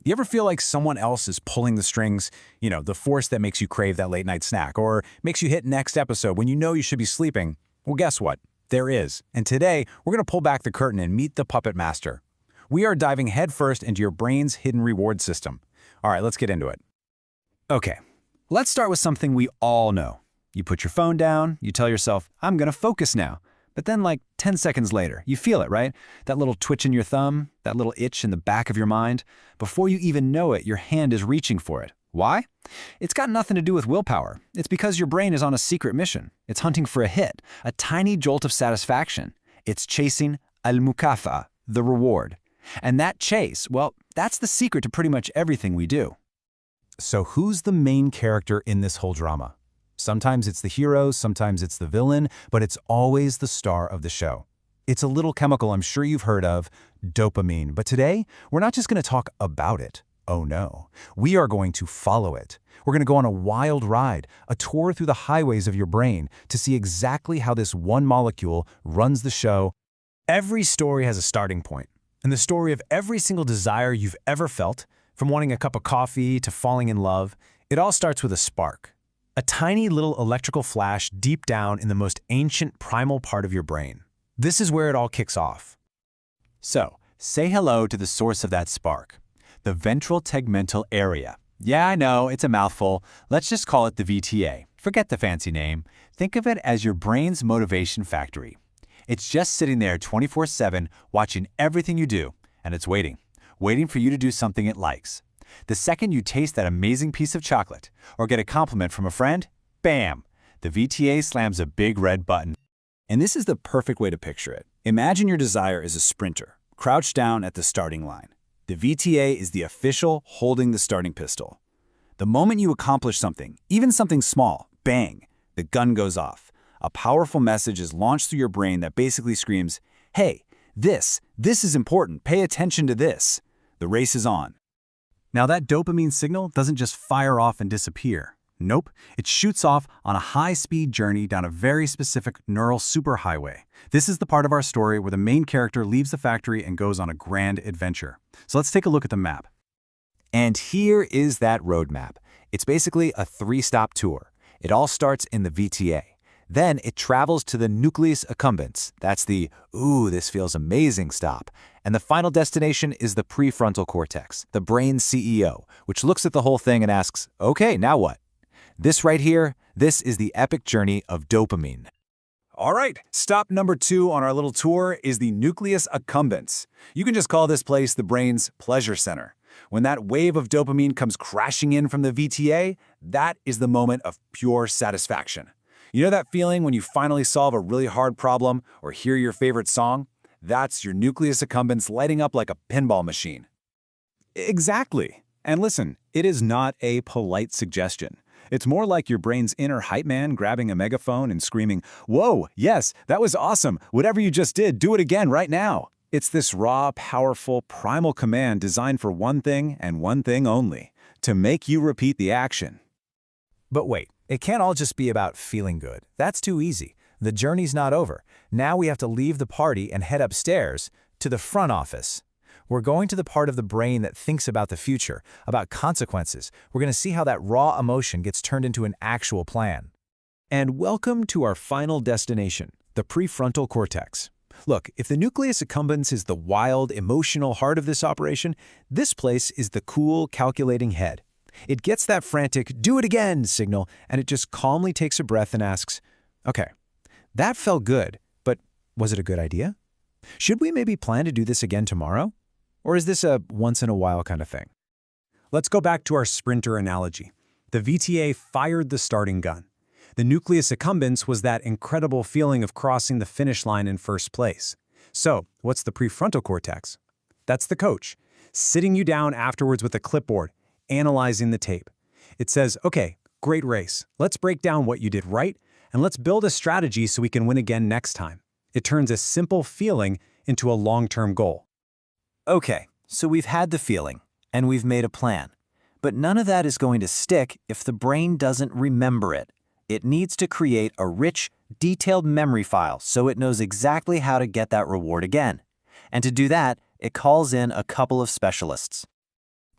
You ever feel like someone else is pulling the strings? The force that makes you crave that late night snack or makes you hit next episode when you know you should be sleeping? Well, guess what? There is. And today, we're going to pull back the curtain and meet the puppet master. We are diving headfirst into your brain's hidden reward system. All right, let's get into it. Okay, let's start with something we all know. You put your phone down, you tell yourself, I'm going to focus now. But then like 10 seconds later, you feel it, right? That little twitch in your thumb, that little itch in the back of your mind. Before you even know it, your hand is reaching for it. Why? It's got nothing to do with willpower. It's because your brain is on a secret mission. It's hunting for a hit, a tiny jolt of satisfaction. It's chasing al-mukafa, the reward. And that chase, well, that's the secret to pretty much everything we do. So who's the main character in this whole drama? Sometimes it's the hero, sometimes it's the villain, but it's always the star of the show. It's a little chemical I'm sure you've heard of, dopamine. But today, we're not just going to talk about it. Oh no. We are going to follow it. We're going to go on a wild ride, a tour through the highways of your brain to see exactly how this one molecule runs the show. Every story has a starting point, and the story of every single desire you've ever felt, from wanting a cup of coffee to falling in love, it all starts with a spark. A tiny little electrical flash deep down in the most ancient primal part of your brain. This is where it all kicks off. So, say hello to the source of that spark. The ventral tegmental area. Yeah, I know, it's a mouthful. Let's just call it the VTA. Forget the fancy name. Think of it as your brain's motivation factory. It's just sitting there 24/7 watching everything you do, and it's waiting for you to do something it likes. The second you taste that amazing piece of chocolate or get a compliment from a friend, bam, the VTA slams a big red button. And this is the perfect way to picture it. Imagine your desire is a sprinter, crouched down at the starting line. The VTA is the official holding the starting pistol. The moment you accomplish something, even something small, bang, the gun goes off. A powerful message is launched through your brain that basically screams, hey, this is important, pay attention to this. The race is on. Now that dopamine signal doesn't just fire off and disappear. Nope, it shoots off on a high-speed journey down a very specific neural superhighway. This is the part of our story where the main character leaves the factory and goes on a grand adventure. So let's take a look at the map. And here is that roadmap. It's basically a 3-stop tour. It all starts in the VTA. Then it travels to the Nucleus accumbens. That's the, ooh, this feels amazing stop. And the final destination is the prefrontal cortex, the brain's CEO, which looks at the whole thing and asks, okay, now what? This right here, this is the epic journey of dopamine. All right, stop number 2 on our little tour is the Nucleus accumbens. You can just call this place the brain's pleasure center. When that wave of dopamine comes crashing in from the VTA, that is the moment of pure satisfaction. You know that feeling when you finally solve a really hard problem or hear your favorite song? That's your Nucleus accumbens lighting up like a pinball machine. Exactly. And listen, it is not a polite suggestion. It's more like your brain's inner hype man grabbing a megaphone and screaming, whoa, yes, that was awesome. Whatever you just did, do it again right now. It's this raw, powerful, primal command designed for one thing and one thing only, to make you repeat the action. But wait, it can't all just be about feeling good. That's too easy. The journey's not over. Now we have to leave the party and head upstairs to the front office. We're going to the part of the brain that thinks about the future, about consequences. We're going to see how that raw emotion gets turned into an actual plan. And welcome to our final destination, the prefrontal cortex. Look, if the Nucleus accumbens is the wild, emotional heart of this operation, this place is the cool, calculating head. It gets that frantic, do it again signal, and it just calmly takes a breath and asks, okay, that felt good, but was it a good idea? Should we maybe plan to do this again tomorrow? Or is this a once-in-a-while kind of thing? Let's go back to our sprinter analogy. The VTA fired the starting gun. The Nucleus accumbens was that incredible feeling of crossing the finish line in first place. So, what's the prefrontal cortex? That's the coach, sitting you down afterwards with a clipboard, analyzing the tape. It says, okay, great race. Let's break down what you did right, and let's build a strategy so we can win again next time. It turns a simple feeling into a long-term goal. Okay, so we've had the feeling, and we've made a plan. But none of that is going to stick if the brain doesn't remember it. It needs to create a rich, detailed memory file so it knows exactly how to get that reward again. And to do that, it calls in a couple of specialists.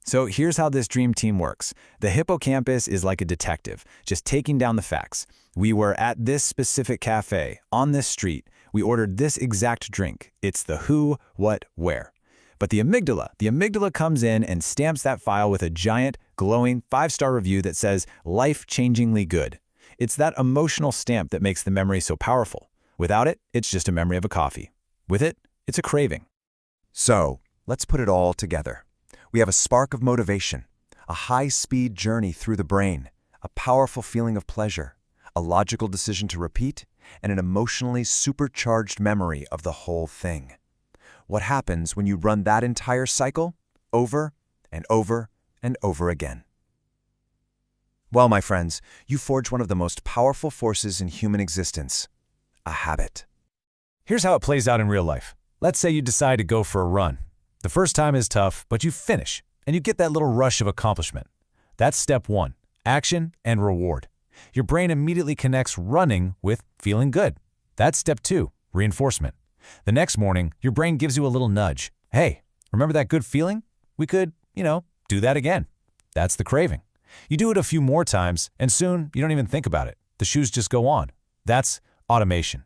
So here's how this dream team works. The hippocampus is like a detective, just taking down the facts. We were at this specific cafe, on this street. We ordered this exact drink. It's the who, what, where. But the amygdala comes in and stamps that file with a giant, glowing 5-star review that says, life-changingly good. It's that emotional stamp that makes the memory so powerful. Without it, it's just a memory of a coffee. With it, it's a craving. So, let's put it all together. We have a spark of motivation, a high-speed journey through the brain, a powerful feeling of pleasure, a logical decision to repeat, and an emotionally supercharged memory of the whole thing. What happens when you run that entire cycle over and over and over again? Well, my friends, you forge one of the most powerful forces in human existence, a habit. Here's how it plays out in real life. Let's say you decide to go for a run. The first time is tough, but you finish, and you get that little rush of accomplishment. That's step 1, action and reward. Your brain immediately connects running with feeling good. That's step 2, reinforcement. The next morning, your brain gives you a little nudge. Hey, remember that good feeling? We could, do that again. That's the craving. You do it a few more times, and soon you don't even think about it. The shoes just go on. That's automation.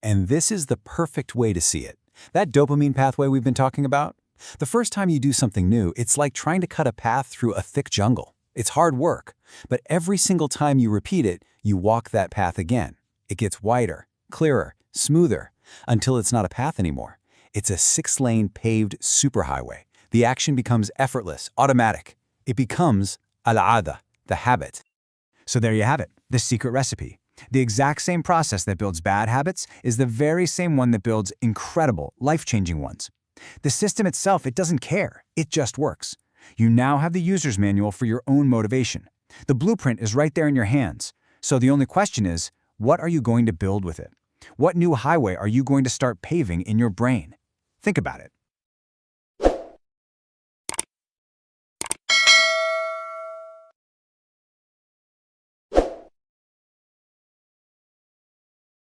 And this is the perfect way to see it. That dopamine pathway we've been talking about? The first time you do something new, it's like trying to cut a path through a thick jungle. It's hard work, but every single time you repeat it, you walk that path again. It gets wider, clearer, smoother, until it's not a path anymore. It's a 6-lane paved superhighway. The action becomes effortless, automatic. It becomes al-'ada, the habit. So there you have it, the secret recipe. The exact same process that builds bad habits is the very same one that builds incredible, life-changing ones. The system itself, it doesn't care. It just works. You now have the user's manual for your own motivation. The blueprint is right there in your hands. So the only question is, what are you going to build with it? What new highway are you going to start paving in your brain? Think about it.